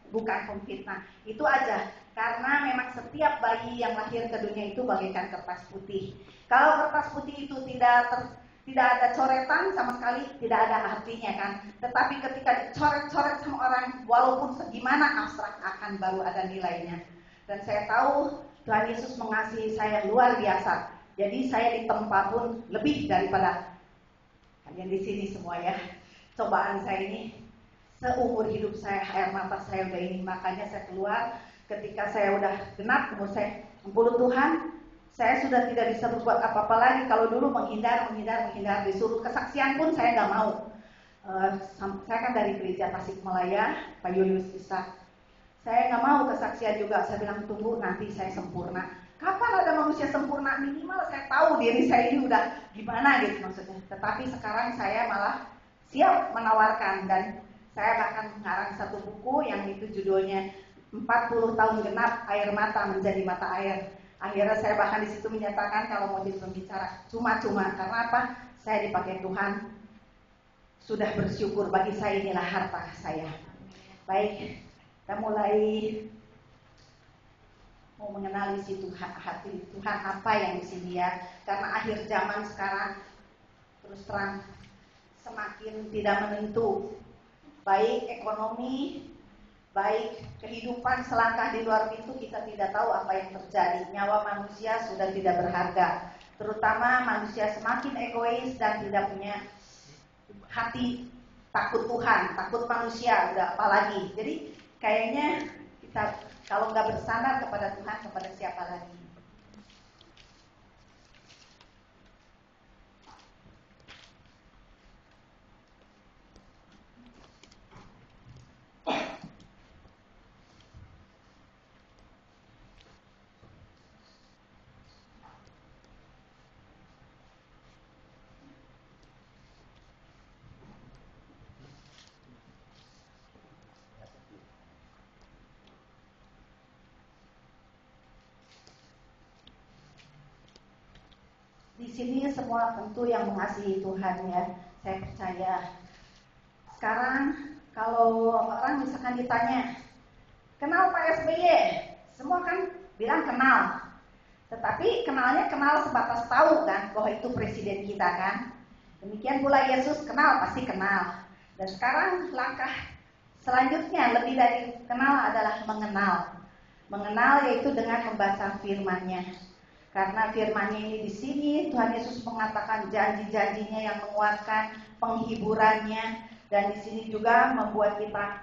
bukan pemfitnah. Itu aja. Karena memang setiap bayi yang lahir ke dunia itu bagaikan kertas putih. Kalau kertas putih itu tidak ada coretan sama sekali, tidak ada artinya kan. Tetapi ketika dicoret-coret sama orang, walaupun segimana abstrak akan baru ada nilainya. Dan saya tahu Tuhan Yesus mengasihi saya luar biasa. Jadi saya ditempa pun lebih daripada kalian di sini semua ya. Cobaan saya ini seumur hidup saya, air mata saya udah ini, makanya saya keluar. Ketika saya udah genap umur saya 60 Tuhan, saya sudah tidak bisa berbuat apa-apa lagi. Kalau dulu menghindar, disuruh kesaksian pun saya nggak mau. Saya kan dari gereja Tasikmalaya, Pak Julius Ishak. Saya nggak mau kesaksian juga. Saya bilang tunggu nanti saya sempurna. Kapan ada manusia sempurna? Minimal saya tahu diri saya ini udah gimana gitu maksudnya. Tetapi sekarang saya malah siap menawarkan, dan saya bahkan mengarang satu buku yang itu judulnya 40 tahun genap air mata menjadi mata air. Akhirnya saya bahkan di situ menyatakan kalau mau jadi pembicara cuma-cuma, karena apa? Saya dipakai Tuhan. Sudah bersyukur, bagi saya inilah harta saya. Baik, kita mulai mau mengenali si Tuhan, hati Tuhan apa yang di sini ya. Karena akhir zaman sekarang terus terang semakin tidak menentu, baik ekonomi, baik kehidupan selangkah di luar pintu kita tidak tahu apa yang terjadi. Nyawa manusia sudah tidak berharga. Terutama manusia semakin egois dan tidak punya hati takut Tuhan, takut manusia, udah apalagi. Jadi kayaknya kita kalau nggak bersandar kepada Tuhan, kepada siapa lagi? Di sini semua tentu yang mengasihi Tuhan ya, saya percaya. Sekarang kalau orang misalkan ditanya, kenal Pak SBY? Semua kan bilang kenal. Tetapi kenalnya kenal sebatas tahu kan bahwa itu presiden kita kan. Demikian pula Yesus kenal, pasti kenal. Dan sekarang langkah selanjutnya lebih dari kenal adalah mengenal. Mengenal yaitu dengan membaca firman-Nya. Karena firman-Nya ini di sini Tuhan Yesus mengatakan janji-janjinya yang menguatkan, penghiburannya, dan di sini juga membuat kita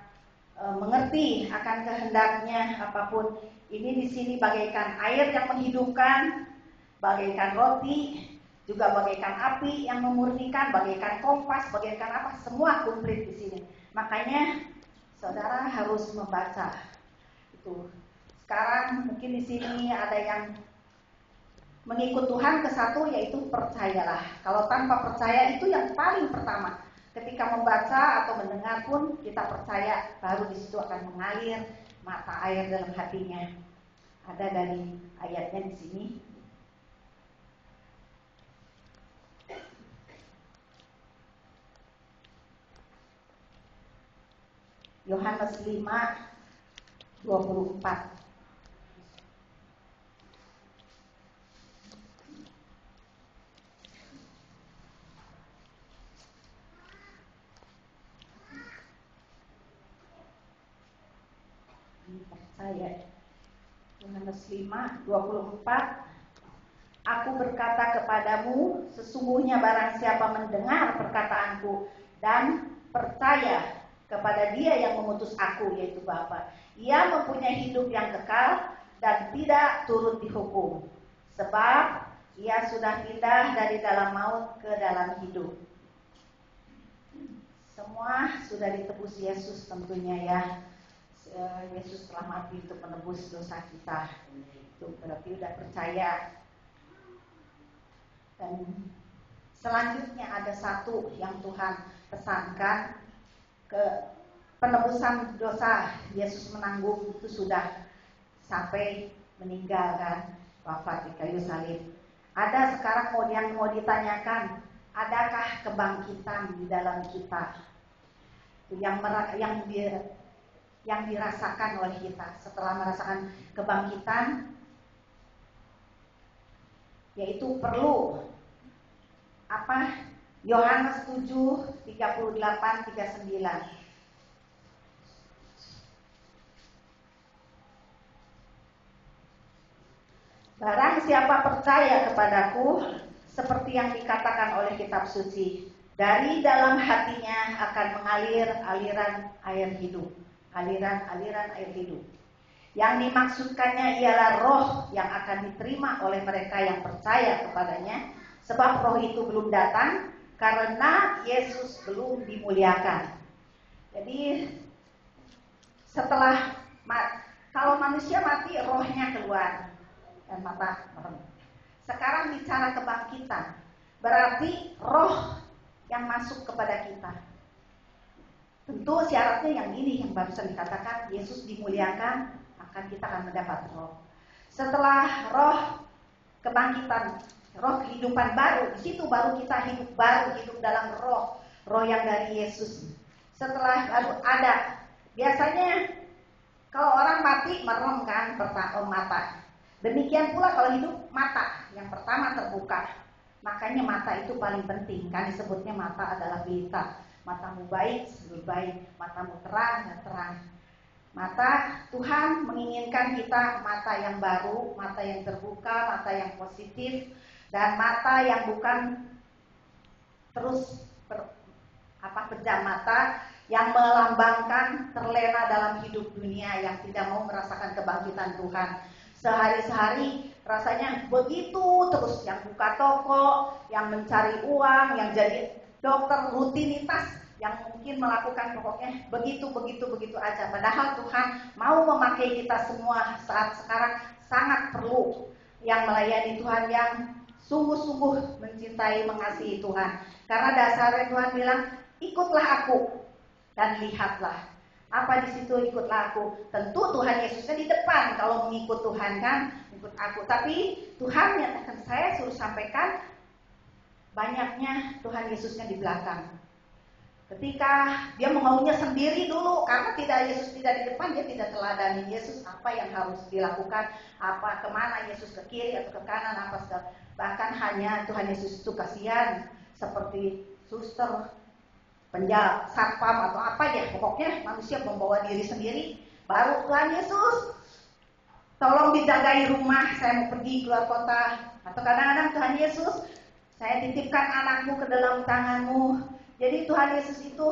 mengerti akan kehendaknya apapun. Ini di sini bagaikan air yang menghidupkan, bagaikan roti, juga bagaikan api yang memurnikan, bagaikan kompas, bagaikan apa, semua komplit di sini. Makanya saudara harus membaca itu. Sekarang mungkin di sini ada yang mengikut Tuhan ke satu, yaitu percayalah. Kalau tanpa percaya itu yang paling pertama. Ketika membaca atau mendengar pun kita percaya, baru di situ akan mengalir mata air dalam hatinya. Ada dari ayatnya di sini. Yohanes 5:24. Percaya. Yohanes 5:24. Aku berkata kepadamu, sesungguhnya barang siapa mendengar perkataanku dan percaya kepada Dia yang mengutus aku, yaitu Bapa, ia mempunyai hidup yang kekal dan tidak turut dihukum, sebab ia sudah pindah dari dalam maut ke dalam hidup. Semua sudah ditebus Yesus tentunya ya. Yesus telah mati untuk menebus dosa kita. Itu berarti sudah percaya. Dan selanjutnya ada satu yang Tuhan pesankan, ke penebusan dosa. Yesus menanggung itu sudah sampai meninggal kan, wafat di kayu salib. Ada sekarang mau ditanyakan, adakah kebangkitan di dalam kita? Yang yang dirasakan oleh kita setelah merasakan kebangkitan, yaitu perlu apa? Yohanes 7:38-39. Barang siapa percaya kepadaku, seperti yang dikatakan oleh kitab suci, dari dalam hatinya akan mengalir aliran air hidup. Aliran-aliran air hidup. Yang dimaksudkannya ialah roh yang akan diterima oleh mereka yang percaya kepadanya, sebab roh itu belum datang karena Yesus belum dimuliakan. Jadi setelah kalau manusia mati, rohnya keluar dan mata merem. Sekarang bicara kebangkitan, berarti roh yang masuk kepada kita. Tentu syaratnya yang ini yang barusan dikatakan, Yesus dimuliakan, kita akan mendapat roh. Setelah roh kebangkitan, roh kehidupan baru, di situ baru kita hidup baru, hidup dalam roh yang dari Yesus. Setelah baru ada, biasanya kalau orang mati merem kan mata. Demikian pula kalau hidup, mata yang pertama terbuka. Makanya mata itu paling penting, kan disebutnya mata adalah pelita. Matamu baik, seluruh baik. Matamu terang, dan terang. Mata, Tuhan menginginkan kita mata yang baru, mata yang terbuka, mata yang positif, dan mata yang bukan terus pejam mata, yang melambangkan terlena dalam hidup dunia, yang tidak mau merasakan kebangkitan Tuhan. Sehari-hari rasanya begitu terus, yang buka toko, yang mencari uang, yang jadi dokter rutinitas, yang mungkin melakukan pokoknya begitu aja. Padahal Tuhan mau memakai kita semua saat sekarang sangat perlu yang melayani Tuhan, yang sungguh-sungguh mencintai, mengasihi Tuhan. Karena dasarnya Tuhan bilang, ikutlah aku dan lihatlah. Apa di situ ikutlah aku? Tentu Tuhan Yesusnya di depan kalau mengikut Tuhan kan, ikut aku. Tapi Tuhan nyatakan, saya suruh sampaikan, banyaknya Tuhan Yesusnya di belakang. Ketika dia maunya sendiri dulu, karena Yesus tidak di depan, dia tidak teladani Yesus apa yang harus dilakukan, apa kemana Yesus, ke kiri atau ke kanan, apa segala. Bahkan hanya Tuhan Yesus itu kasihan, seperti suster, penjaga, satpam atau apa ya, pokoknya manusia membawa diri sendiri. Baru Tuhan Yesus, tolong dijagai rumah, saya mau pergi keluar kota. Atau kadang-kadang Tuhan Yesus, saya titipkan anakmu ke dalam tanganmu. Jadi Tuhan Yesus itu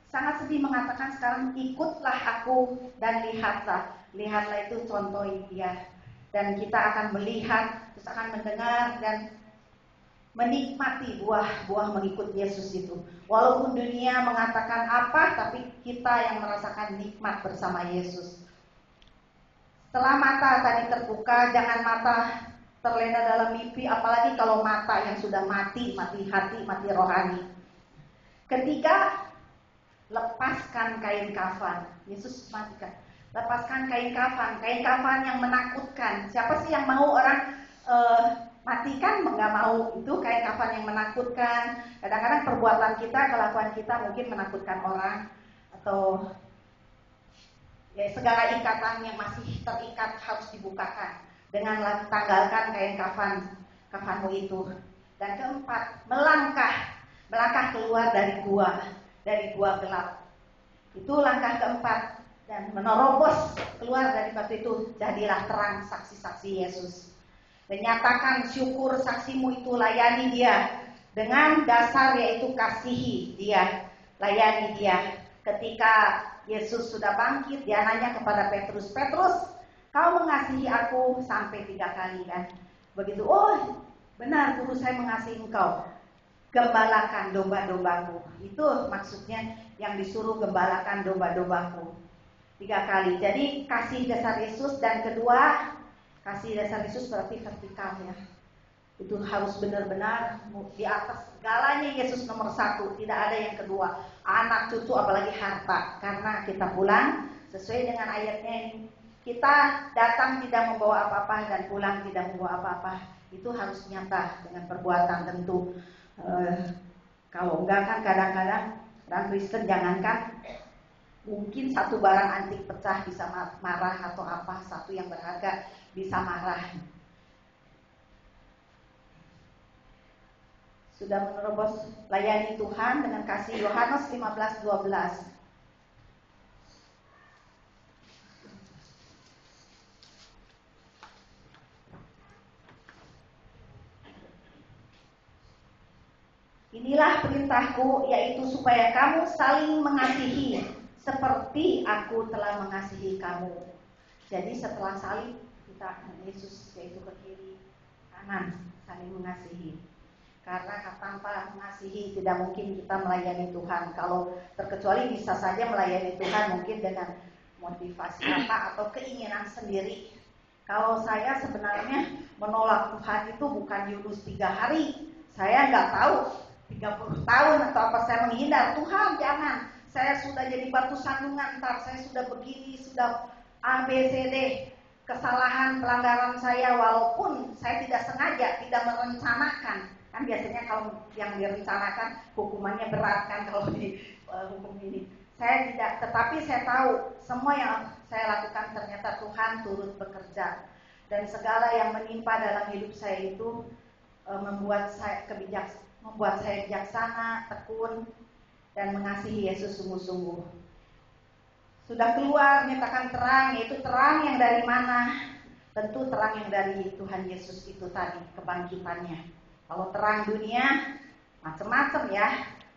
sangat sedih mengatakan sekarang, ikutlah aku dan lihatlah. Lihatlah itu contoh dia. Dan kita akan melihat, terus akan mendengar dan menikmati buah-buah mengikut Yesus itu. Walaupun dunia mengatakan apa, tapi kita yang merasakan nikmat bersama Yesus. Setelah mata tadi terbuka, jangan mata terlena dalam mimpi, apalagi kalau mata yang sudah mati hati, mati rohani. Ketiga, lepaskan kain kafan. Yesus matikan. Lepaskan kain kafan yang menakutkan. Siapa sih yang mau orang matikan? Enggak mau. Itu kain kafan yang menakutkan. Kadang-kadang perbuatan kita, kelakuan kita mungkin menakutkan orang, atau ya segala ikatan yang masih terikat harus dibukakan dengan tanggalkan kain kafanmu itu. Dan keempat, melangkah keluar dari gua gelap. Itu langkah keempat. Dan menerobos keluar dari batu itu, jadilah terang saksi-saksi Yesus. Dan nyatakan syukur saksimu itu, layani dia dengan dasar yaitu kasihi dia, layani dia. Ketika Yesus sudah bangkit, dia nanya kepada Petrus, kau mengasihi aku sampai 3 kali kan? Begitu, oh benar guru, saya mengasihi engkau. Gembalakan domba-dombaku. Itu maksudnya yang disuruh, gembalakan domba-dombaku 3 kali. Jadi kasih dasar Yesus. Dan kedua, kasih dasar Yesus berarti vertikal ya. Itu harus benar-benar di atas segalanya. Yesus nomor 1, tidak ada yang kedua. Anak, cucu, apalagi harta. Karena kita pulang sesuai dengan ayatnya ini. Kita datang tidak membawa apa-apa dan pulang tidak membawa apa-apa. Itu harus nyata dengan perbuatan tentu. Kalau enggak kan kadang-kadang orang Kristen jangankan Mungkin satu barang antik pecah bisa marah, atau apa, satu yang berharga bisa marah. Sudah menerobos layani Tuhan dengan kasih. Yohanes 15:12. Inilah perintahku, yaitu supaya kamu saling mengasihi seperti aku telah mengasihi kamu. Jadi setelah salib kita Yesus yaitu ke kiri kanan saling mengasihi. Karena tanpa mengasihi tidak mungkin kita melayani Tuhan. Kalau terkecuali bisa saja melayani Tuhan mungkin dengan motivasi apa atau keinginan sendiri. Kalau saya sebenarnya menolak Tuhan itu bukan Yunus 3 hari. Saya nggak tahu 30 tahun atau apa saya menghindar. Tuhan jangan, saya sudah jadi batu sandungan, ntar saya sudah begini, sudah A, B, C, D, kesalahan, pelanggaran saya, walaupun saya tidak sengaja, tidak merencanakan. Kan biasanya kalau yang direncanakan hukumannya berat kan kalau di hukum ini. Saya tidak, tetapi saya tahu semua yang saya lakukan ternyata Tuhan turut bekerja. Dan segala yang menimpa dalam hidup saya itu membuat saya bijaksana, tekun, dan mengasihi Yesus sungguh-sungguh. Sudah keluar menyatakan terang, yaitu terang yang dari mana? Tentu terang yang dari Tuhan Yesus itu tadi, kebangkitannya. Kalau terang dunia macam-macam ya,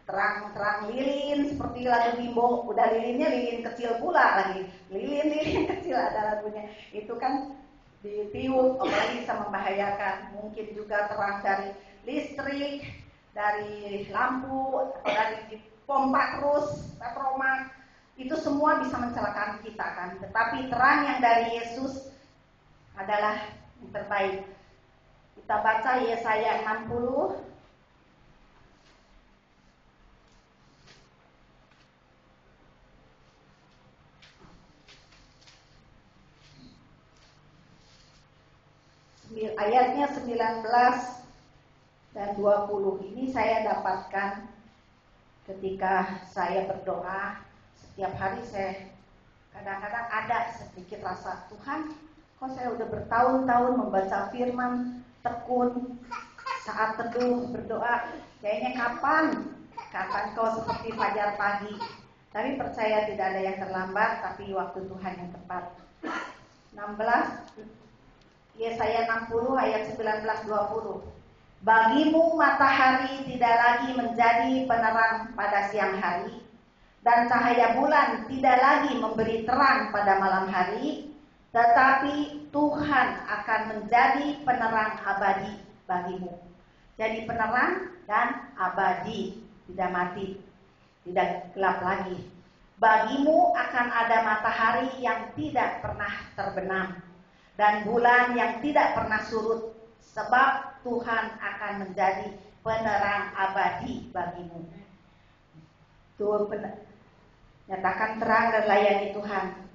terang lilin seperti lagu Bimbo, udah lilinnya lilin kecil pula lagi, lilin kecil ada lagunya, itu kan ditiup, apalagi bisa membahayakan. Mungkin juga terang dari listrik, dari lampu, atau dari pompa terus, petromak, itu semua bisa mencelakakan kita kan. Tetapi terang yang dari Yesus adalah yang terbaik. Kita baca Yesaya 60. Ayatnya 19 dan 20 ini saya dapatkan ketika saya berdoa. Setiap hari saya kadang-kadang ada sedikit rasa, Tuhan, kok saya udah bertahun-tahun membaca firman, tekun, saat teduh, berdoa, kayaknya kapan kau seperti fajar pagi. Tapi percaya tidak ada yang terlambat, tapi waktu Tuhan yang tepat. 16 Yesaya 60 ayat 19-20. Bagimu matahari tidak lagi menjadi penerang pada siang hari, dan cahaya bulan tidak lagi memberi terang pada malam hari, tetapi Tuhan akan menjadi penerang abadi bagimu. Jadi penerang dan abadi, tidak mati, tidak gelap lagi. Bagimu akan ada matahari yang tidak pernah terbenam, dan bulan yang tidak pernah surut, sebab Tuhan akan menjadi penerang abadi bagimu. Tuh nyatakan terang dan layani Tuhan.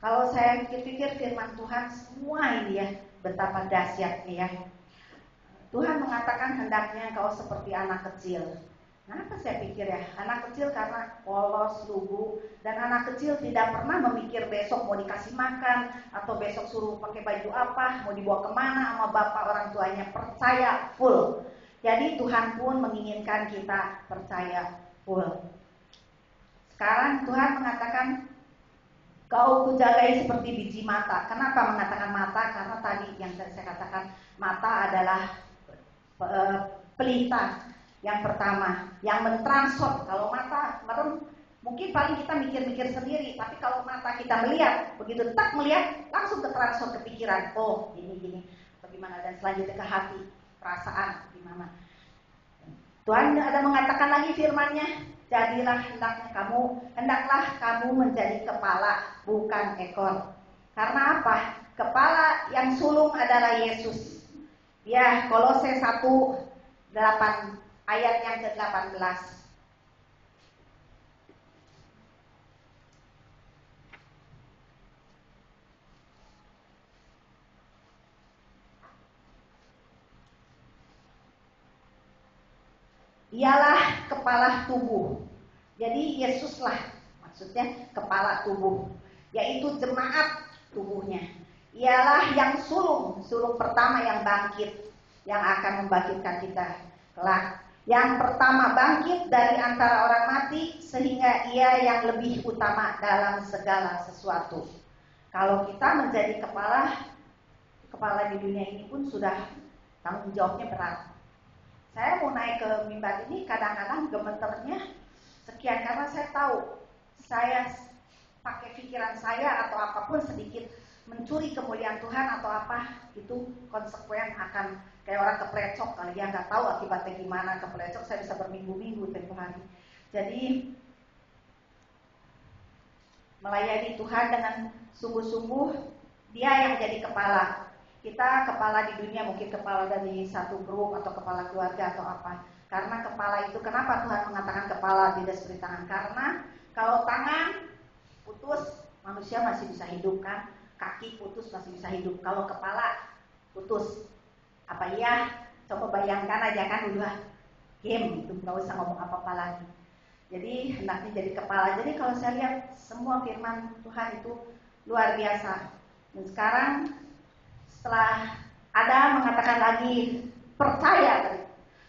Kalau saya pikir-pikir firman Tuhan semua ini ya, betapa dahsyatnya ya. Tuhan mengatakan hendaknya kau seperti anak kecil. Kenapa saya pikir ya, anak kecil karena polos, lugu, dan anak kecil tidak pernah memikir besok mau dikasih makan, atau besok suruh pakai baju apa, mau dibawa kemana sama bapak orang tuanya, percaya full. Jadi Tuhan pun menginginkan kita percaya full. Sekarang Tuhan mengatakan, kau kujagai seperti biji mata. Kenapa mengatakan mata? Karena tadi yang saya katakan, mata adalah pelita yang pertama, yang mentransfer. Kalau mata, mungkin paling kita mikir-mikir sendiri, tapi kalau mata kita melihat, begitu tak melihat, langsung ketransfer ke pikiran. Oh, gini, bagaimana, dan selanjutnya ke hati, perasaan, gimana. Tuhan ada mengatakan lagi firman-Nya, hendaklah kamu menjadi kepala, bukan ekor. Karena apa? Kepala yang sulung adalah Yesus. Ya, Kolose 1:8 ayat yang ke-18. Ialah kepala tubuh. Jadi Yesuslah maksudnya kepala tubuh, yaitu jemaat tubuhnya. Ialah yang sulung pertama yang bangkit, yang akan membangkitkan kita kelak. Yang pertama bangkit dari antara orang mati, sehingga ia yang lebih utama dalam segala sesuatu. Kalau kita menjadi kepala di dunia ini pun sudah tanggung jawabnya berat. Saya mau naik ke mimbar ini kadang-kadang gemeternya sekian karena saya tahu saya pakai pikiran saya atau apapun sedikit mencuri kemuliaan Tuhan atau apa, itu konsekuen akan kayak orang keplecok kali ya, nggak tahu akibatnya gimana. Keplecok saya bisa berminggu-minggu tempo hari. Jadi melayani Tuhan dengan sungguh-sungguh, dia yang jadi kepala. Kita kepala di dunia, mungkin kepala dari satu grup atau kepala keluarga atau apa. Karena kepala itu, kenapa Tuhan mengatakan kepala tidak seperti tangan? Karena kalau tangan putus, manusia masih bisa hidup kan? Kaki putus masih bisa hidup. Kalau kepala putus, apa iya? Coba bayangkan aja kan, udah game itu, nggak usah ngomong apa-apa lagi. Jadi hendaknya jadi kepala. Jadi kalau saya lihat semua firman Tuhan itu luar biasa. Dan sekarang setelah ada mengatakan lagi percaya,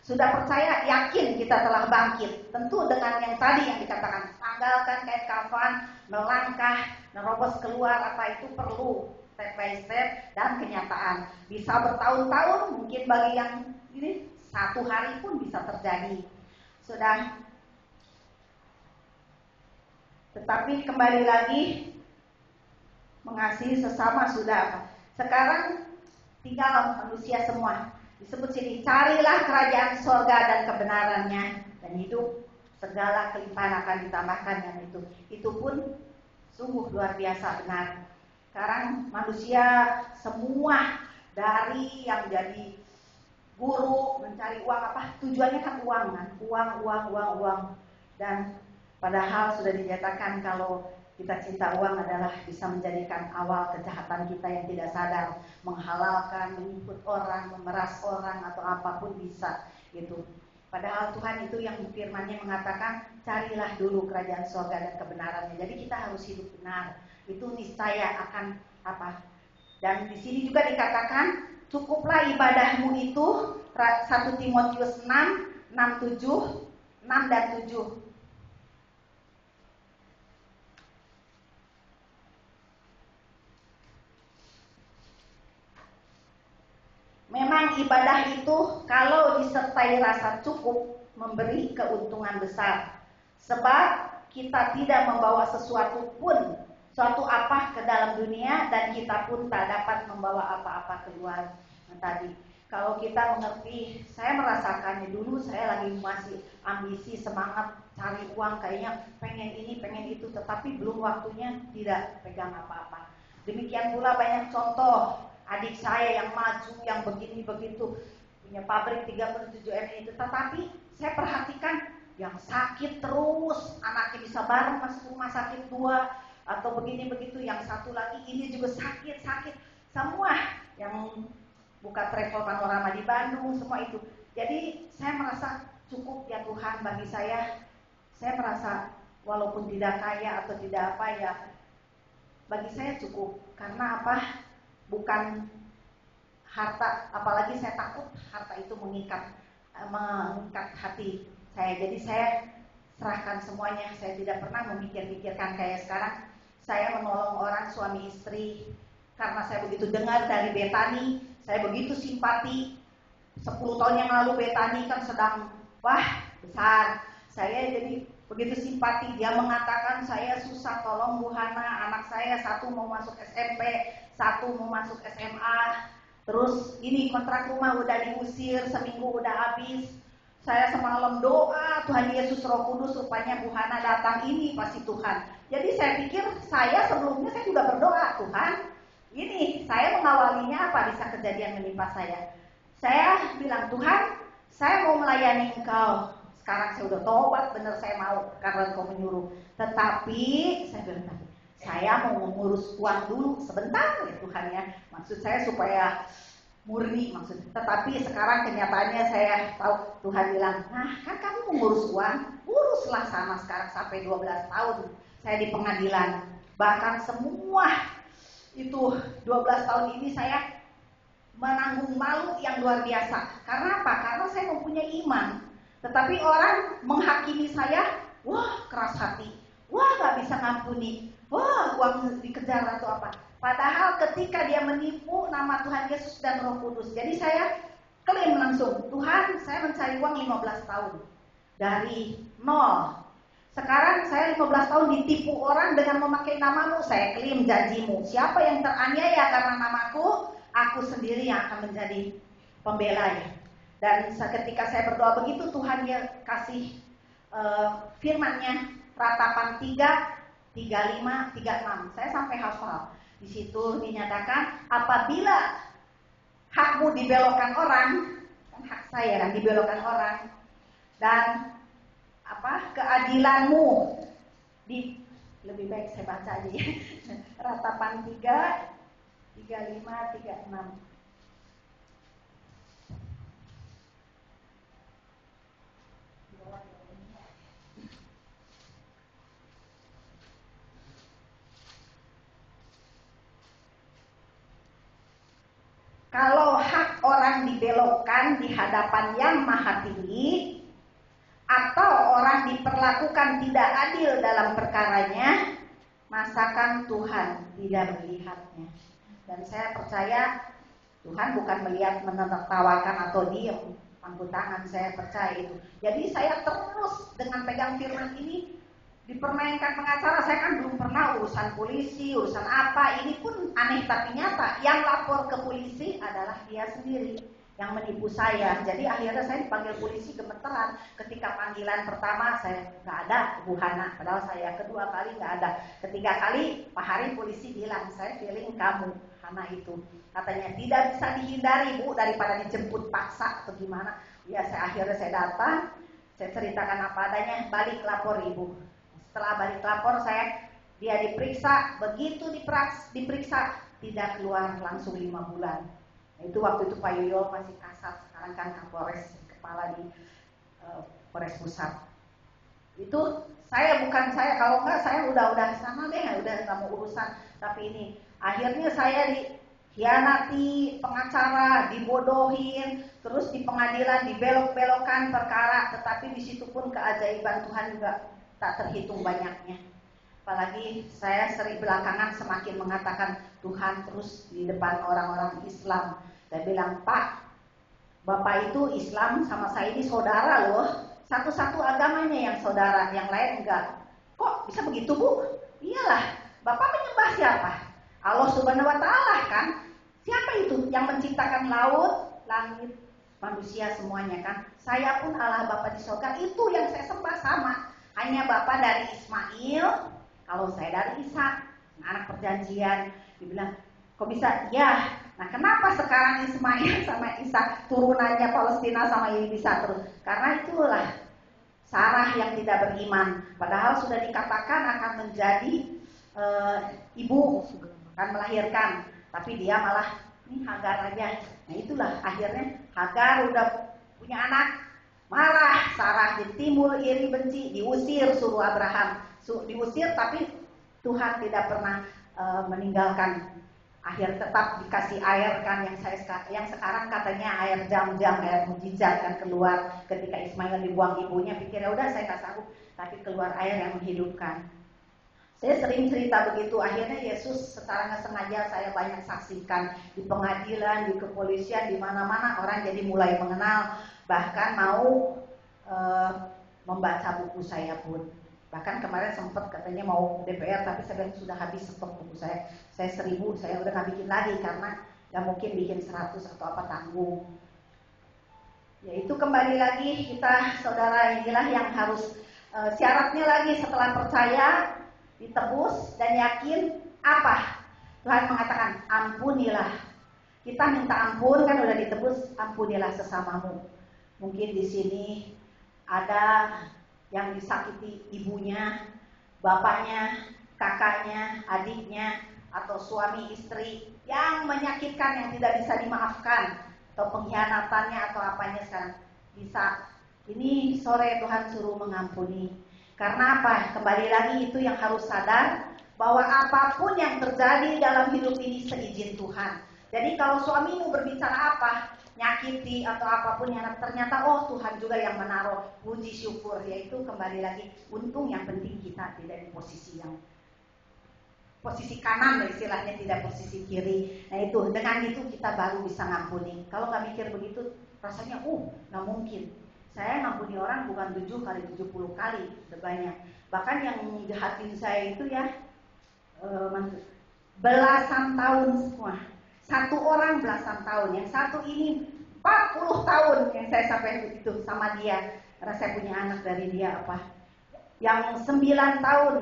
sudah percaya, yakin kita telah bangkit. Tentu dengan yang tadi yang dikatakan, tanggalkan kain kafan, melangkah, nerobos keluar, apa itu perlu step by step dan kenyataan. Bisa bertahun-tahun, mungkin bagi yang ini 1 hari pun bisa terjadi. Sudah. Tetapi kembali lagi, mengasihi sesama sudah. Sekarang tinggal manusia semua. Disebut sini, carilah kerajaan sorga dan kebenarannya, dan hidup segala kelimpahan akan ditambahkan dengan itu. Itu pun sungguh luar biasa benar. Sekarang manusia semua, dari yang jadi guru mencari uang, apa tujuannya kan uang kan, uang. Dan padahal sudah dinyatakan kalau kita cinta uang adalah bisa menjadikan awal kejahatan kita yang tidak sadar, menghalalkan, menipu orang, memeras orang atau apapun bisa gitu. Padahal Tuhan itu yang firman-Nya mengatakan, carilah dulu kerajaan surga dan kebenarannya. Jadi kita harus hidup benar. Itu niscaya akan apa? Dan di sini juga dikatakan, cukuplah ibadahmu itu 1 Timotius 6, 6 dan 7. Memang ibadah itu kalau disertai rasa cukup memberi keuntungan besar. Sebab kita tidak membawa sesuatu pun, suatu apa ke dalam dunia, dan kita pun tak dapat membawa apa-apa keluar. Nah, tadi kalau kita mengerti, saya merasakannya dulu, saya lagi masih ambisi, semangat cari uang, kayaknya pengen ini, pengen itu, tetapi belum waktunya, tidak pegang apa-apa. Demikian pula banyak contoh adik saya yang maju, yang begini begitu, punya pabrik 37 ini itu, tetapi saya perhatikan yang sakit terus, anaknya bisa bareng masuk rumah sakit 2 atau begini begitu, yang satu lagi ini juga sakit, semua yang buka travel panorama di Bandung, semua itu. Jadi saya merasa cukup ya Tuhan bagi saya merasa walaupun tidak kaya atau tidak apa ya, bagi saya cukup. Karena apa? Bukan harta, apalagi saya takut harta itu mengikat hati saya. Jadi saya serahkan semuanya. Saya tidak pernah memikir-pikirkan kayak sekarang. Saya menolong orang suami istri karena saya begitu dengar dari Betani, saya begitu simpati. 10 tahun yang lalu Betani kan sedang besar. Saya jadi begitu simpati. Dia mengatakan, saya susah, tolong Bu Hana, anak saya 1 mau masuk SMP, 1 mau masuk SMA. Terus ini kontrak rumah udah diusir, seminggu udah habis. Saya semalam doa, Tuhan Yesus Roh Kudus, rupanya Bu Hana datang, ini pasti Tuhan. Jadi saya pikir, saya sebelumnya saya juga berdoa, Tuhan, ini saya mengawalinya apa bisa kejadian menimpa saya. Saya bilang, Tuhan, saya mau melayani Engkau. Sekarang saya udah tobat, benar saya mau karena Engkau menyuruh. Tetapi saya bilang, saya mau mengurus uang dulu sebentar ya Tuhan ya. Maksud saya supaya murni maksudnya. Tetapi sekarang kenyataannya saya tahu Tuhan bilang, nah kan kamu mengurus uang, uruslah sama sekarang sampai 12 tahun. saya di pengadilan. Bahkan semua itu 12 tahun ini saya menanggung malu yang luar biasa. Karena apa? Karena saya mempunyai iman. Tetapi orang menghakimi saya, wah keras hati, wah gak bisa ngampuni, wah uang dikejar atau apa. Padahal ketika dia menipu nama Tuhan Yesus dan Roh Kudus. Jadi saya klaim langsung, Tuhan saya mencari uang 15 tahun. Dari nol. Sekarang saya 15 tahun ditipu orang dengan memakai namamu. Saya klaim janjimu. Siapa yang teraniaya karena namaku, aku sendiri yang akan menjadi pembelanya. Dan ketika saya berdoa begitu, Tuhan dia kasih firman-Nya, Ratapan 3, 35, 36. Saya sampai hafal. Di situ dinyatakan, apabila hakmu dibelokkan orang, kan hak saya kan dibelokkan orang, dan keadilanmu lebih baik saya baca aja ya. Ratapan 3, 35, 36. Kalau hak orang dibelokkan di hadapan Yang Maha Tinggi, atau orang diperlakukan tidak adil dalam perkaranya, masakan Tuhan tidak melihatnya. Dan saya percaya Tuhan bukan melihat menertawakan atau diam, pangku tangan, saya percaya itu. Jadi saya terus dengan pegang firman ini dipermainkan pengacara. Saya kan belum pernah urusan polisi, urusan apa, ini pun aneh tapi nyata. Yang lapor ke polisi adalah dia sendiri yang menipu saya. Jadi akhirnya saya dipanggil polisi gemeteran. Ketika panggilan pertama saya nggak ada Bu Hana, padahal saya kedua kali nggak ada. Ketiga kali Pak Hari polisi bilang, saya feeling kamu Hana itu. Katanya tidak bisa dihindari Bu, daripada dijemput paksa atau gimana. Ya akhirnya saya datang, saya ceritakan apa adanya, balik lapor Ibu. Setelah balik lapor dia diperiksa, begitu diperiksa tidak keluar langsung 5 bulan. Itu waktu itu Pak Yoyo masih Kasat, sekarang kan Kapolres, kepala di Polres Pusat. Itu kalau enggak saya udah sama deh, udah nggak mau urusan. Tapi ini akhirnya saya dikhianati pengacara, dibodohin, terus di pengadilan dibelok-belokkan perkara. Tetapi di situ pun keajaiban Tuhan juga tak terhitung banyaknya. Apalagi saya sering belakangan semakin mengatakan Tuhan terus di depan orang-orang Islam. Saya bilang, Pak, Bapak itu Islam sama saya ini saudara loh. Satu-satu agamanya yang saudara, yang lain enggak. Kok bisa begitu Bu? Iyalah, Bapak menyembah siapa? Allah Subhanahu wa Ta'ala kan? Siapa itu yang menciptakan laut, langit, manusia semuanya kan? Saya pun Allah Bapa di surga, itu yang saya sembah sama. Hanya Bapak dari Ismail, kalau saya dari Ishak, anak perjanjian. Dibilang, kok bisa? Ya. Nah kenapa sekarang Ismail sama Ishak turunannya Palestina sama ini bisa terus? Karena itulah Sarah yang tidak beriman. Padahal sudah dikatakan akan menjadi ibu, akan melahirkan. Tapi dia malah, ini Hagar aja. Nah itulah akhirnya Hagar udah punya anak, marah Sarah, jadi timbul iri benci, diusir, suruh Abraham. Diusir, tapi Tuhan tidak pernah meninggalkan. Akhir tetap dikasih air kan, yang sekarang katanya air jam-jam, air mujizat kan keluar ketika Ismail dibuang ibunya. Pikir ya udah saya tak sanggup, tapi keluar air yang menghidupkan. Saya sering cerita begitu. Akhirnya Yesus secara nggak sengaja saya banyak saksikan di pengadilan, di kepolisian, di mana-mana orang jadi mulai mengenal, bahkan mau membaca buku saya pun. Bahkan kemarin sempat katanya mau DPR, tapi saya bilang sudah habis stok buku saya 1000, saya udah nggak bikin lagi karena nggak mungkin bikin 100 atau apa, tanggung. Ya itu kembali lagi kita saudara, inilah yang harus syaratnya lagi setelah percaya, ditebus dan yakin apa? Tuhan mengatakan ampunilah. Kita minta ampun kan udah ditebus, ampunilah sesamamu. Mungkin di sini ada yang disakiti ibunya, bapaknya, kakaknya, adiknya, atau suami istri yang menyakitkan, yang tidak bisa dimaafkan, atau pengkhianatannya atau apanya sekarang bisa. Ini sore Tuhan suruh mengampuni. Karena apa? Kembali lagi itu yang harus sadar bahwa apapun yang terjadi dalam hidup ini seizin Tuhan. Jadi kalau suamimu berbicara apa, nyakiti atau apapun yang ternyata Tuhan juga yang menaruh, puji syukur. Yaitu kembali lagi, untung yang penting kita tidak di posisi kanan, istilahnya, tidak posisi kiri. Nah itu, dengan itu kita baru bisa ngampuni. Kalau nggak mikir begitu, rasanya nggak mungkin. Saya ngampuni orang bukan 7 kali 70 kali, sebanyak. Bahkan yang jahatin saya itu ya belasan tahun semua. Satu orang belasan tahun, yang satu ini 40 tahun yang saya sampai begitu sama dia. Karena saya punya anak dari dia Yang 9 tahun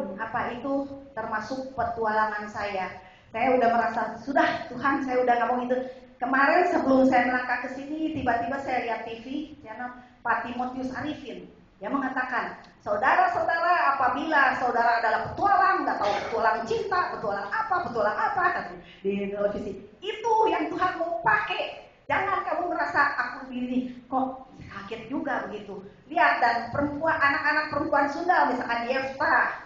itu termasuk petualangan saya. Saya udah merasa sudah Tuhan, saya udah nggak mau itu. Kemarin sebelum saya melangkah ke sini, tiba-tiba saya lihat TV channel Pak Timotius Arifin. Dia mengatakan, saudara-saudara, apabila saudara adalah petualang, nggak tahu petualang cinta, petualang apa di televisi, itu yang Tuhan mau pakai. Jangan kamu merasa aku ini kok kaget juga begitu. Lihat, dan anak-anak perempuan Sunda, misalkan Yefta,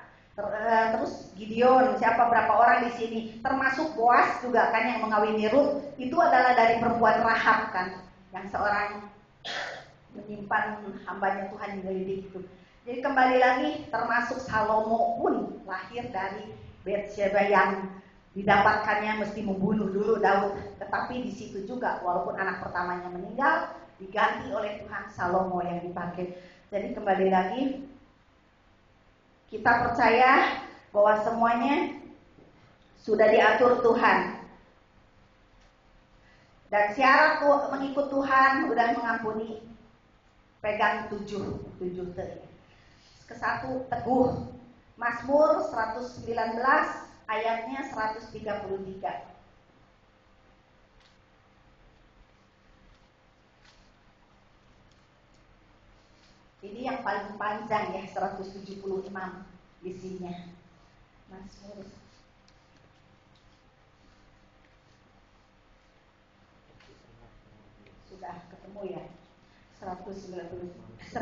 terus Gideon, berapa orang di sini, termasuk Boas juga kan yang mengawini Ruth, itu adalah dari perempuan Rahab kan, yang seorang menyimpan hambanya Tuhan yang dididik itu. Jadi kembali lagi, termasuk Salomo pun lahir dari Betsheba yang didapatkannya mesti membunuh dulu Daud. Tetapi di situ juga walaupun anak pertamanya meninggal, diganti oleh Tuhan Salomo yang dipakai. Jadi kembali lagi, kita percaya bahwa semuanya sudah diatur Tuhan. Dan syarat mengikut Tuhan udah mengampuni. Pegang 7 T. Ke-1, teguh. Mazmur 119 ayatnya 133. Ini yang paling panjang ya, 176 isinya. Mazmur. Sudah ketemu ya? 133.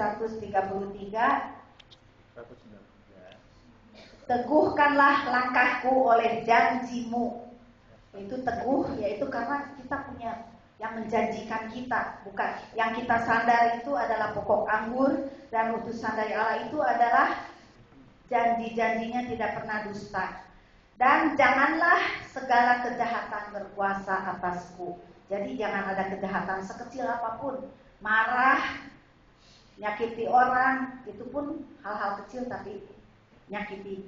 Teguhkanlah langkahku oleh janjimu. Itu teguh, yaitu karena kita punya yang menjanjikan kita, bukan yang kita sadar itu adalah pokok anggur, dan utusan dari Allah itu adalah janji-janjinya tidak pernah dusta. Dan janganlah segala kejahatan berkuasa atasku. Jadi jangan ada kejahatan sekecil apapun, marah, nyakiti orang, itu pun hal-hal kecil tapi nyakiti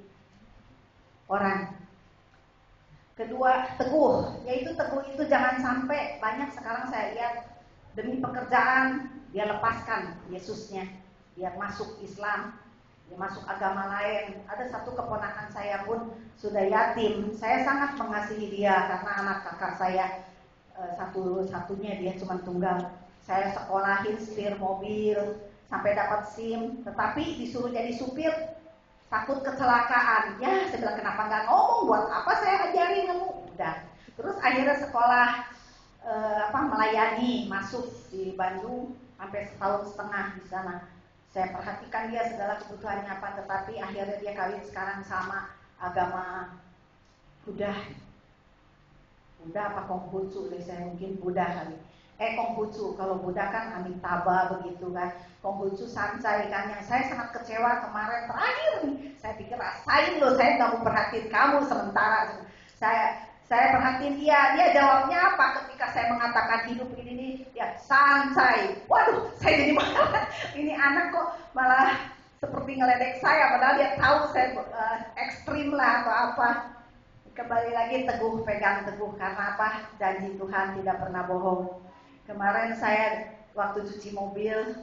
orang. Kedua, teguh, yaitu teguh itu jangan sampai, banyak sekarang saya lihat demi pekerjaan dia lepaskan Yesusnya, dia masuk Islam, dia masuk agama lain. Ada satu keponakan saya pun sudah yatim, saya sangat mengasihi dia karena anak kakak saya satu-satunya, dia cuma tunggal. Saya sekolahin setir mobil sampai dapat SIM, tetapi disuruh jadi supir takut kecelakaan. Ya, saya bilang kenapa nggak ngomong, buat apa saya ajarin kamu? Udah. Terus akhirnya sekolah melayani, masuk di Bandung sampai 1,5 tahun di sana. Saya perhatikan dia segala kebutuhannya apa, tetapi akhirnya dia kawin sekarang sama agama Buddha apa Konghucu deh, saya mungkin Buddha kali. Konghucu, kalau Buddha kan Amitabha begitu kan. Konghucu Sancai kan, yang saya sangat kecewa kemarin terakhir nih. Saya pikir rasain loh, saya nggak mau perhatiin kamu sementara. Saya perhatiin dia jawabnya apa ketika saya mengatakan hidup ini ya Sancai. Waduh, saya jadi malah ini anak kok malah seperti ngeledek saya, padahal dia tahu saya ekstrim lah atau apa. Kembali lagi teguh, pegang teguh, karena apa? Janji Tuhan tidak pernah bohong. Kemarin saya waktu cuci mobil,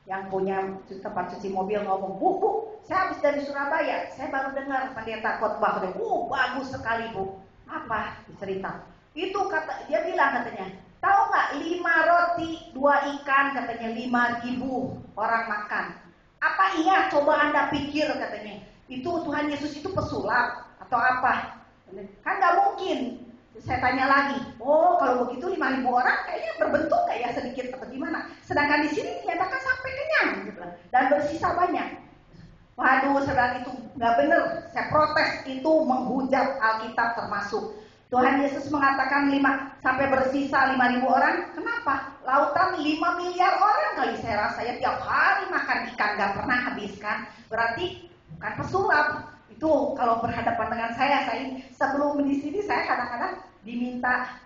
yang punya tempat cuci mobil ngomong, Bu, saya habis dari Surabaya, saya baru dengar pendeta khotbah, bagus sekali Bu. Apa? Cerita. Itu dia bilang katanya, tahu nggak 5 roti 2 ikan katanya 5.000 orang makan. Apa iya? Coba Anda pikir katanya, itu Tuhan Yesus itu pesulap atau apa? Kan nggak mungkin. Saya tanya lagi, kalau begitu 5.000 orang kayaknya berbentuk kayak sedikit atau gimana? Sedangkan di sini dinyatakan sampai kenyang gitu, dan bersisa banyak. Waduh, saudara, itu nggak benar. Saya protes, itu menghujat Alkitab termasuk. Tuhan Yesus mengatakan sampai bersisa 5.000 orang. Kenapa? Lautan 5 miliar orang kali saya rasa ya, tiap hari makan ikan nggak pernah habiskan. Berarti bukan pesulap. Itu kalau berhadapan dengan saya sebelum di sini saya kadang-kadang diminta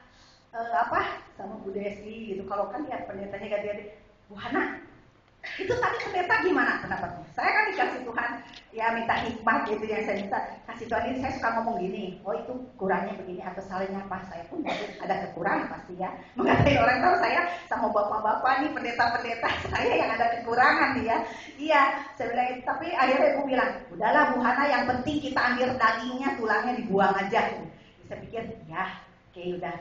sama Bu Desi gitu. Kalau kan ya pendetanya ganti-ganti, Bu Hana, itu tadi pendeta gimana pendapatnya? Saya kan dikasih Tuhan ya minta hikmah gitu, yang saya minta kasih Tuhan ini. Saya suka ngomong gini, oh itu kurangnya begini atau salahnya apa. Saya pun ada kekurangan pasti ya, mengatai orang tahu saya sama bapak-bapak nih pendeta-pendeta saya yang ada kekurangan ya. Iya, saya bilang, tapi akhirnya ibu bilang, udahlah Bu Hana, yang penting kita ambil dagingnya, tulangnya dibuang aja. Saya pikir ya oke, udah.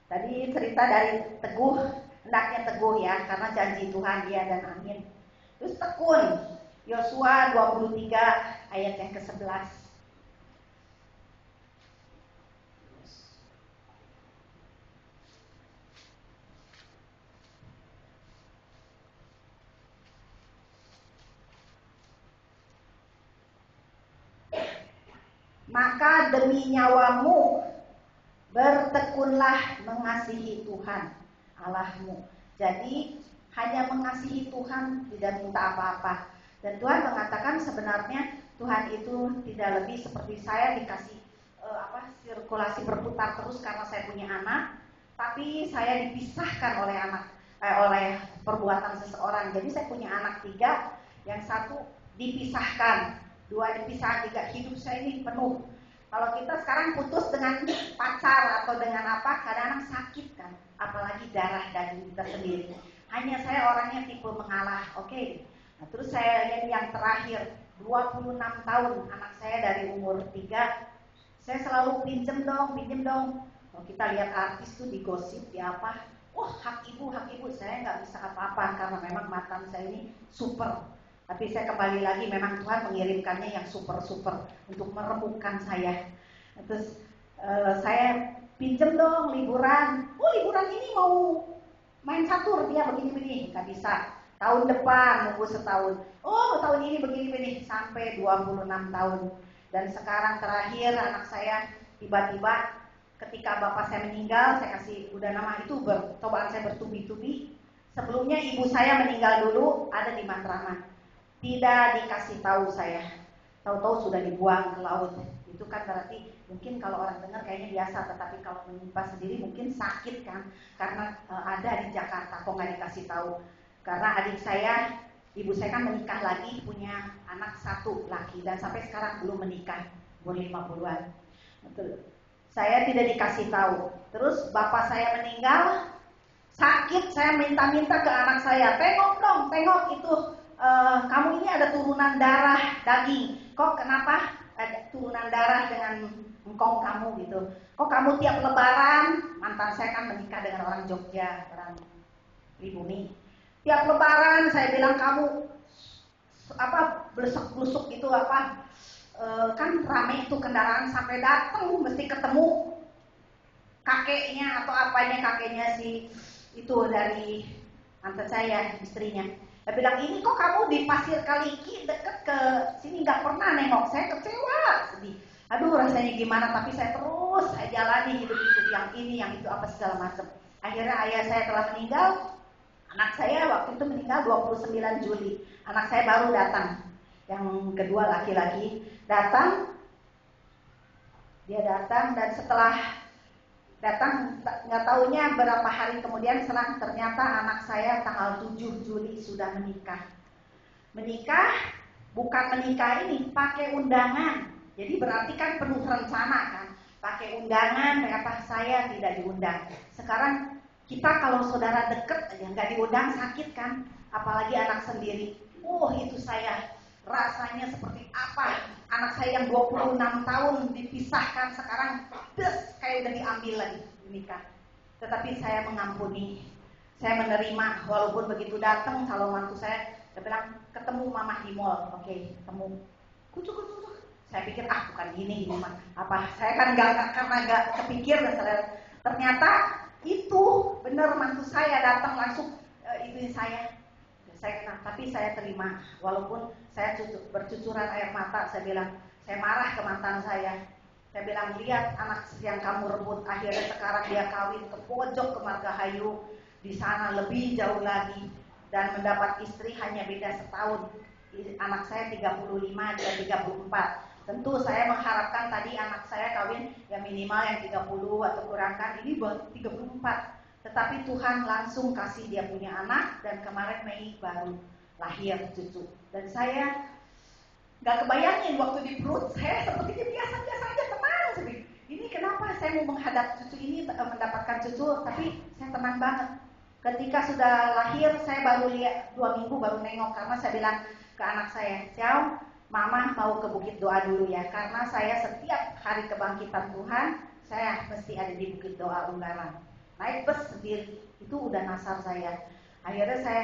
Tadi cerita dari Teguh, hendaknya teguh ya, karena janji Tuhan ya dan amin. Terus tekun, Yosua 23 ayat yang ke-11. Maka demi nyawamu bertekunlah mengasihi Tuhan Allahmu. Jadi hanya mengasihi Tuhan, tidak minta apa-apa. Dan Tuhan mengatakan sebenarnya Tuhan itu tidak lebih seperti saya dikasih sirkulasi berputar terus karena saya punya anak, tapi saya dipisahkan oleh perbuatan seseorang. Jadi saya punya anak 3, yang 1 dipisahkan, 2 dipisahkan, 3 hidup saya ini penuh. Kalau kita sekarang putus dengan pacar atau dengan apa, kadang-kadang sakit kan, apalagi darah daging kita sendiri. Hanya saya orangnya tipe mengalah, oke. Nah, terus saya lihat yang terakhir, 26 tahun anak saya dari umur 3, saya selalu pinjem dong. Kalau kita lihat artis tuh digosip, di apa, hak ibu, saya nggak bisa apa-apa karena memang mantan saya ini super. Tapi saya kembali lagi, memang Tuhan mengirimkannya yang super-super untuk meremukkan saya. Terus saya pinjem dong liburan. Liburan ini mau main catur, dia begini-begini, nggak bisa. Tahun depan, nunggu setahun. Tahun ini begini-begini, sampai 26 tahun. Dan sekarang terakhir anak saya tiba-tiba ketika bapak saya meninggal, saya kasih udah nama itu cobaan saya bertubi-tubi. Sebelumnya ibu saya meninggal dulu, ada di Matraman. Tidak dikasih tahu saya, tahu-tahu sudah dibuang ke laut. Itu kan berarti mungkin kalau orang dengar kayaknya biasa, tetapi kalau menimpa sendiri mungkin sakit kan, karena ada di Jakarta kok nggak dikasih tahu. Karena adik saya, ibu saya kan menikah lagi, punya anak 1 laki, dan sampai sekarang belum menikah, umur 50-an. Saya tidak dikasih tahu. Terus bapak saya meninggal, sakit, saya minta-minta ke anak saya, tengok dong, itu kamu ini ada turunan darah daging. Kok kenapa ada turunan darah dengan engkong kamu gitu? Kok kamu tiap lebaran, mantan saya kan menikah dengan orang Jogja, orang pribumi. Tiap lebaran saya bilang kamu blesek-blusuk gitu kan rame itu kendaraan, sampai datang mesti ketemu kakeknya atau kakeknya si itu dari mantan saya, istrinya. Saya bilang, ini kok kamu di Pasir Kaliki deket ke sini nggak pernah nengok. Saya kecewa, sedih. Aduh, rasanya gimana? Tapi saya terus jalani hidup itu, yang ini, yang itu, apa segala macam. Akhirnya ayah saya telah meninggal. Anak saya waktu itu meninggal 29 Juli. Anak saya baru datang. Yang kedua laki-laki datang. Dia datang, dan setelah datang, nggak taunya berapa hari kemudian selang, ternyata anak saya tanggal 7 Juli sudah menikah. Menikah, bukan menikah ini, pakai undangan. Jadi berarti kan penuh rencana kan. Pakai undangan, saya tidak diundang. Sekarang kita kalau saudara deket aja nggak diundang sakit kan, apalagi anak sendiri. Itu saya rasanya seperti apa. Anak saya yang 26 tahun dipisahkan, sekarang kayak udah diambil lagi menikah. Tetapi saya mengampuni, saya menerima. Walaupun begitu datang calon mantu saya bilang, ketemu mama di mall. Oke, ketemu. Kucuk. Saya pikir bukan ini mah. Saya kan nggak kepikir, dan ternyata itu benar mantu saya datang langsung ituin saya. Tapi saya terima, walaupun saya bercucuran air mata. Saya bilang, saya marah ke mantan saya. Saya bilang, lihat anak yang kamu rebut, akhirnya sekarang dia kawin ke pojok ke Margahayu, di sana lebih jauh lagi, dan mendapat istri hanya beda setahun. Anak saya 35, dia 34. Tentu saya mengharapkan tadi anak saya kawin yang minimal yang 30 atau kurangkan, ini baru 34. Tetapi Tuhan langsung kasih dia punya anak, dan kemarin Mei baru lahir cucu. Dan saya gak kebayangin waktu di perut saya sepertinya biasa-biasa aja, tenang. Ini kenapa saya mau menghadap cucu ini, mendapatkan cucu, tapi saya tenang banget. Ketika sudah lahir, saya baru lihat 2 minggu baru nengok, karena saya bilang ke anak saya, Ciao, Mama mau ke Bukit Doa dulu ya, karena saya setiap hari kebangkitan Tuhan, saya mesti ada di Bukit Doa Unggaran. Naik bus sendiri, itu udah nasar saya. Akhirnya saya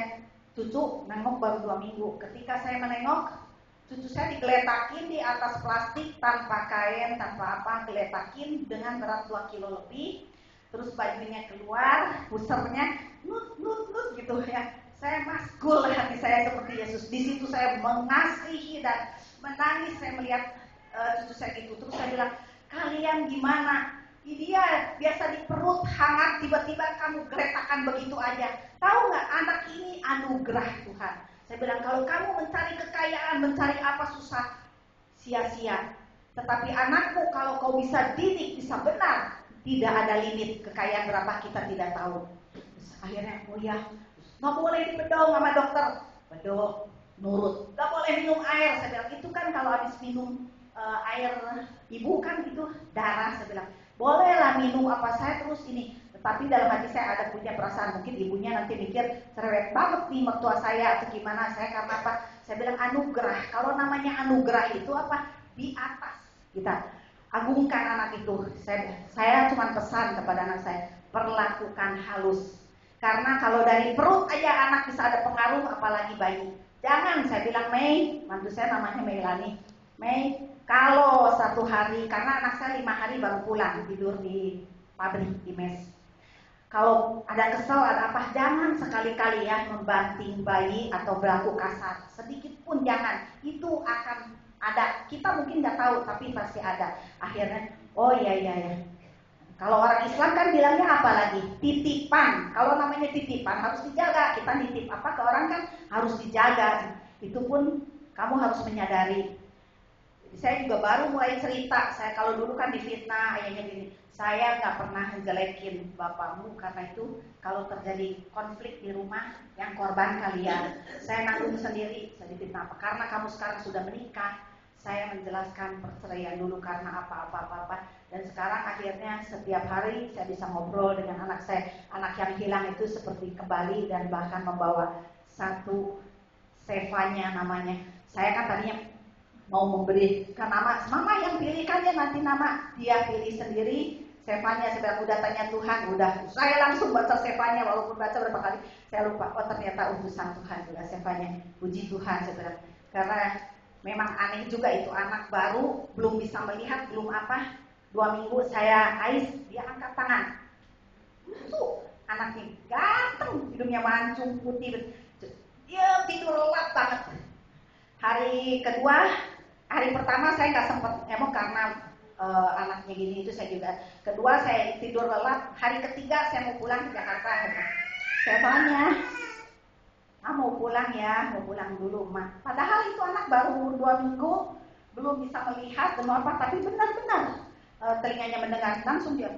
cucu nengok baru 2 minggu. Ketika saya menengok, cucu saya digeletakin di atas plastik tanpa kain, tanpa apa, geletakin dengan berat 2 kilo lebih. Terus bajunya keluar, pusernya nut gitu ya. Saya maskul hati saya seperti Yesus. Di situ saya mengasihi dan menangis. Saya melihat cucu saya gitu. Terus saya bilang, kalian gimana? Dia biasa di perut hangat, tiba-tiba kamu geletakan begitu aja. Tahu nggak, anak ini anugerah Tuhan. Saya bilang, kalau kamu mencari kekayaan, mencari apa susah, sia-sia. Tetapi anakmu kalau kau bisa didik, bisa benar, tidak ada limit. Kekayaan berapa kita tidak tahu. Terus akhirnya, oh ya, nggak boleh dibedong sama dokter. Bedong, nurut. Nggak boleh minum air. Saya bilang, itu kan kalau habis minum air ibu kan itu darah. Saya bilang, bolehlah minum apa saya terus ini. Tetapi dalam hati saya ada punya perasaan, mungkin ibunya nanti mikir cerewet banget nih mertua saya atau gimana. Saya karena apa? Saya bilang anugerah. Kalau namanya anugerah itu apa? Di atas kita agungkan anak itu. Saya cuma pesan kepada anak saya, perlakukan halus. Karena kalau dari perut aja anak bisa ada pengaruh, apalagi bayi. Jangan, saya bilang, Mei, mantu saya namanya Melani, Mei, kalau satu hari, karena anak saya 5 hari baru pulang, tidur di pabrik, di mes. Kalau ada kesel, ada apa, jangan sekali-kali ya membanting bayi atau berlaku kasar. Sedikit pun jangan, itu akan ada. Kita mungkin nggak tahu, tapi pasti ada. Akhirnya, oh iya. Kalau orang Islam kan bilangnya apa lagi? Titipan. Kalau namanya titipan harus dijaga. Kita nitip apa ke orang kan harus dijaga. Itu pun kamu harus menyadari. Saya juga baru mulai cerita. Saya kalau dulu kan difitnah, ayahnya gini. Saya nggak pernah ngejelekin bapakmu karena itu kalau terjadi konflik di rumah yang korban kalian. Saya nanggung sendiri. Saya difitnah apa? Karena kamu sekarang sudah menikah. Saya menjelaskan perceraian dulu karena apa. Dan sekarang akhirnya setiap hari saya bisa ngobrol dengan anak saya. Anak yang hilang itu seperti kembali dan bahkan membawa satu Sevanya namanya. Saya kan tadinya mau memberikan nama, mama yang pilihkannya nanti nama. Dia pilih sendiri Sevanya. Saya udah tanya Tuhan, saya langsung baca Sevanya. Walaupun baca berapa kali saya lupa. Oh ternyata utusan Tuhan juga Sevanya. Puji Tuhan saya bilang. Karena memang aneh juga itu anak baru, belum bisa melihat, belum apa. 2 minggu saya ais, dia angkat tangan. Itu anaknya ganteng, hidungnya mancung putih. Dia tidur lelap banget. Hari pertama saya nggak sempat emang karena anaknya gini itu saya juga. Kedua saya tidur lelap. Hari ketiga saya mau pulang ke Jakarta. Saya tanya, mau pulang ya, mau pulang dulu, Ma. Padahal itu anak baru 2 minggu, belum bisa melihat dan apa, tapi benar-benar telinganya mendengar, langsung dia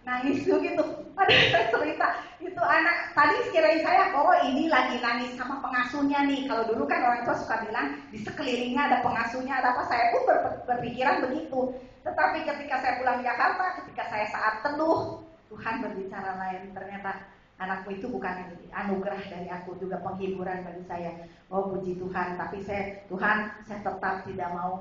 nangis gitu. Padahal saya cerita, itu anak tadi sekiranya saya, oh ini lagi nangis sama pengasuhnya nih. Kalau dulu kan orang tua suka bilang di sekelilingnya ada pengasuhnya, ada apa. Saya pun berpikiran begitu. Tetapi ketika saya pulang ke Jakarta, ketika saya saat teduh, Tuhan berbicara lain. Ternyata anakku itu bukan anugerah dari aku, juga penghiburan bagi saya. Oh puji Tuhan, tapi saya tetap tidak mau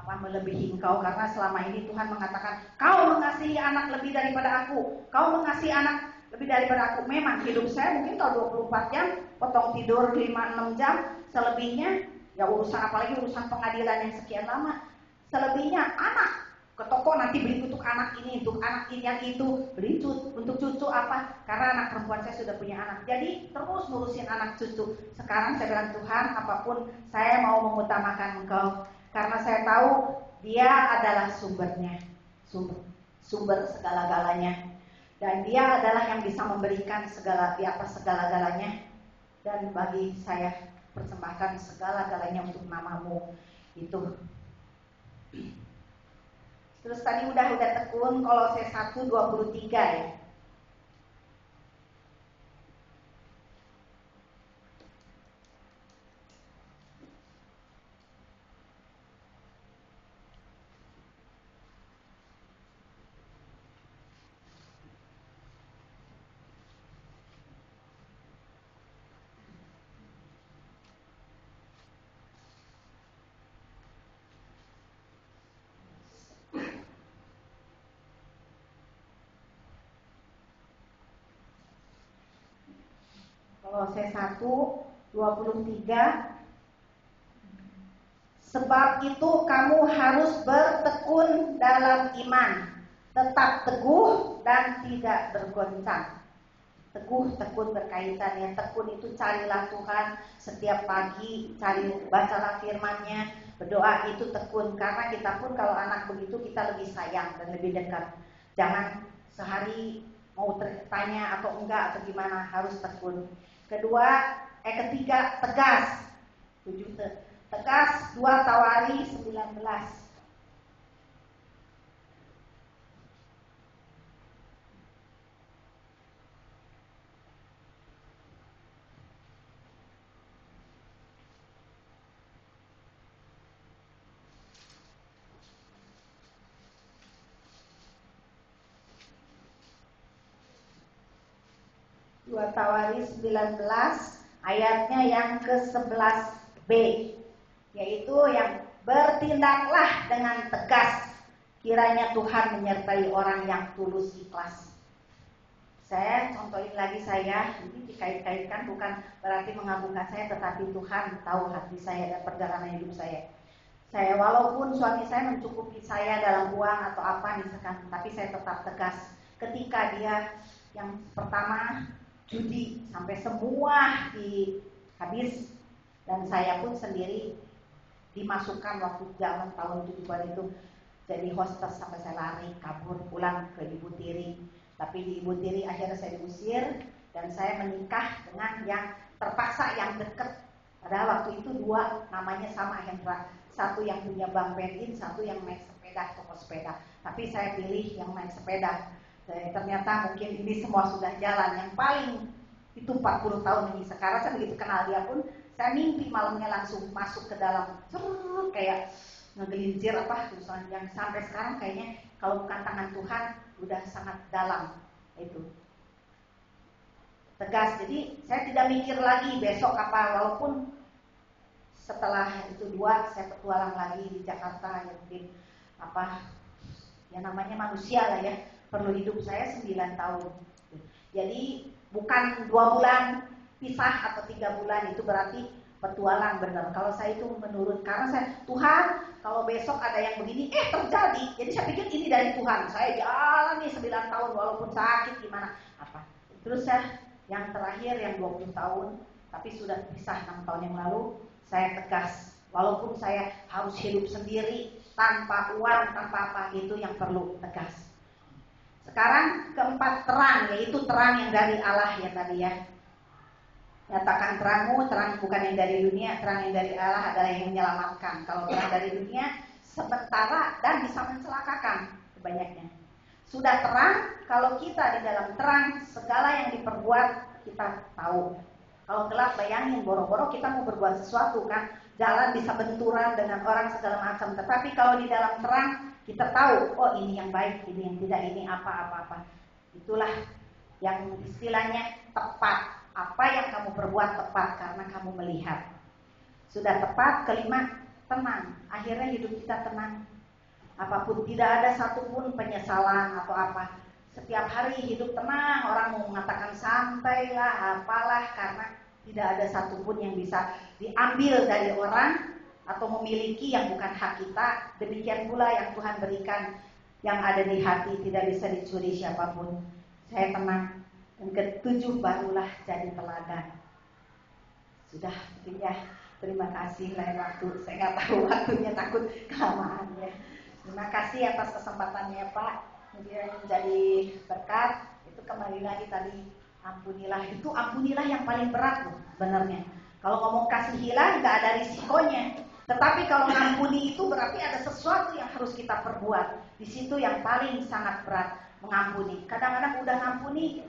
melebihi engkau, karena selama ini Tuhan mengatakan kau mengasihi anak lebih daripada aku, kau mengasihi anak lebih daripada aku. Memang hidup saya mungkin kalau 24 jam potong tidur 5-6 jam, selebihnya ya urusan, apalagi urusan pengadilan yang sekian lama, selebihnya anak. ke toko nanti beli untuk anak ini, untuk anak ini yang itu, beli untuk cucu apa? Karena anak perempuan saya sudah punya anak. Jadi terus ngurusin anak cucu. Sekarang saya bilang, Tuhan, apapun saya mau mengutamakan Engkau, karena saya tahu Dia adalah sumbernya, sumber segala-galanya, dan Dia adalah yang bisa memberikan segala di atas segala-galanya. Dan bagi saya persembahkan segala-galanya untuk nama-Mu itu. Terus tadi udah tekun Kolose 1:23 ya. Kolose 1:23, sebab itu kamu harus bertekun dalam iman, tetap teguh dan tidak bergoncang. Teguh, tekun berkaitan ya. Tekun itu carilah Tuhan setiap pagi, bacalah firman-Nya, berdoa, itu tekun. Karena kita pun kalau anak begitu kita lebih sayang dan lebih dekat. Jangan sehari mau tanya atau enggak atau gimana, harus tekun. Ketiga, tegas. Tegas, 2 Tawari 19. 2 Tawari 19 ayatnya yang ke-11b, yaitu yang bertindaklah dengan tegas, kiranya Tuhan menyertai orang yang tulus ikhlas. Saya contohin lagi ini dikait-kaitkan, bukan berarti mengagungkan saya, tetapi Tuhan tahu hati saya dan perjalanan hidup saya. Saya walaupun suami saya mencukupi saya dalam uang atau apa misalkan, tapi saya tetap tegas. Ketika dia yang pertama judi sampai semua habis, dan saya pun sendiri dimasukkan waktu zaman tahun 70-an itu jadi hostess sampai saya lari kabur pulang ke Ibu Tiri. Tapi di Ibu Tiri akhirnya saya diusir dan saya menikah dengan yang terpaksa, yang deket. Padahal waktu itu 2 namanya sama, Hendra. Satu yang punya bank bensin, satu yang naik sepeda, toko sepeda. Tapi saya pilih yang naik sepeda. Ternyata mungkin ini semua sudah jalan. Yang paling itu 40 tahun ini. Sekarang saya begitu kenal dia pun, saya mimpi malamnya langsung masuk ke dalam, kayak ngegelincir yang sampai sekarang kayaknya kalau bukan tangan Tuhan udah sangat dalam itu. Tegas. Jadi saya tidak mikir lagi besok apa, walaupun setelah itu 2 saya petualang lagi di Jakarta, ya mungkin ya namanya manusia lah ya, perlu hidup saya 9 tahun. Jadi bukan 2 bulan pisah atau 3 bulan, itu berarti petualang benar. Kalau saya itu menurut, karena saya, Tuhan kalau besok ada yang begini terjadi, jadi saya pikir ini dari Tuhan. Saya jalan nih 9 tahun walaupun sakit gimana terus saya yang terakhir yang 20 tahun tapi sudah pisah 6 tahun yang lalu, saya tegas. Walaupun saya harus hidup sendiri tanpa uang, tanpa apa, itu yang perlu tegas. Sekarang keempat, terang, yaitu terang yang dari Allah ya tadi ya. Nyatakan terangmu, terang bukan yang dari dunia, terang yang dari Allah adalah yang menyelamatkan. Kalau terang dari dunia sementara dan bisa mencelakakan kebanyakan. Sudah terang, kalau kita di dalam terang, segala yang diperbuat kita tahu. Kalau gelap, bayangin, boro-boro kita mau berbuat sesuatu kan, jalan bisa benturan dengan orang segala macam. Tetapi kalau di dalam terang, kita tahu, oh ini yang baik, ini yang tidak, ini apa. Itulah yang istilahnya tepat. Apa yang kamu perbuat tepat karena kamu melihat. Sudah tepat. Kelima, tenang. Akhirnya hidup kita tenang. Apapun, tidak ada satupun penyesalan atau apa. Setiap hari hidup tenang. Orang mau mengatakan santailah, apalah, karena tidak ada satupun yang bisa diambil dari orang atau memiliki yang bukan hak kita. Demikian pula yang Tuhan berikan yang ada di hati tidak bisa dicuri siapapun. Saya tenang. Dan ketujuh, barulah jadi teladan. Sudah, mungkin ya. Terima kasih, lain waktu. Saya nggak tahu waktunya, takut kelamaan ya. Terima kasih atas kesempatannya Pak. Mungkin menjadi berkat. Itu kembali lagi tadi, ampunilah. Itu ampunilah yang paling berat loh sebenarnya. Kalau ngomong kasihilah nggak ada risikonya. Tetapi kalau ngampuni itu berarti ada sesuatu yang harus kita perbuat. Di situ yang paling sangat berat, mengampuni. Kadang-kadang udah ngampuni,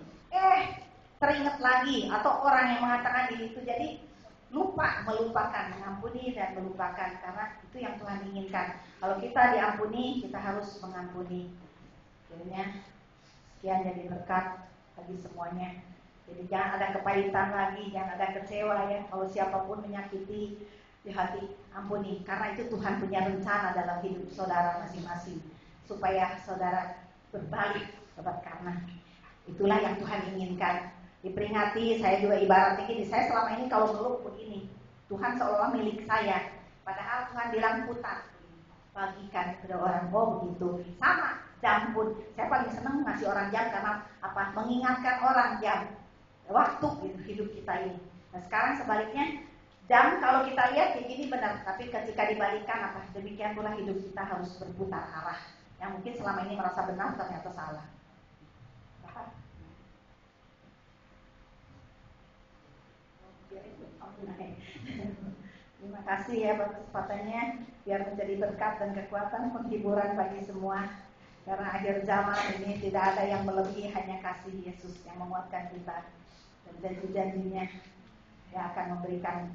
teringat lagi. Atau orang yang mengatakan ini itu jadi lupa, melupakan, mengampuni dan melupakan, karena itu yang Tuhan inginkan. Kalau kita diampuni, kita harus mengampuni. Akhirnya sekian jadi berkat bagi semuanya. Jadi jangan ada kepahitan lagi, jangan ada kecewa ya. Kalau siapapun menyakiti di hati, ampuni. Karena itu Tuhan punya rencana dalam hidup saudara masing-masing, supaya saudara berbalik sobat, karena itulah yang Tuhan inginkan. Diperingati, saya juga ibaratnya gini, saya selama ini kalau meluk begini, Tuhan seolah milik saya, padahal Tuhan bilang putar, bagikan kepada orang. Oh begitu. Sama jam pun, saya paling senang ngasih orang jam karena apa? Mengingatkan orang jam, waktu gitu, hidup kita ini. Nah sekarang sebaliknya, jam kalau kita lihat kayak gini benar, tapi ketika dibalikkan apa? Demikian pula hidup kita harus berputar arah. Yang mungkin selama ini merasa benar ternyata salah. Terima kasih ya buat kesempatannya, biar menjadi berkat dan kekuatan penghiburan bagi semua. Karena akhir zaman ini tidak ada yang melebihi, hanya kasih Yesus yang menguatkan kita dan janji-janjinya yang akan memberikan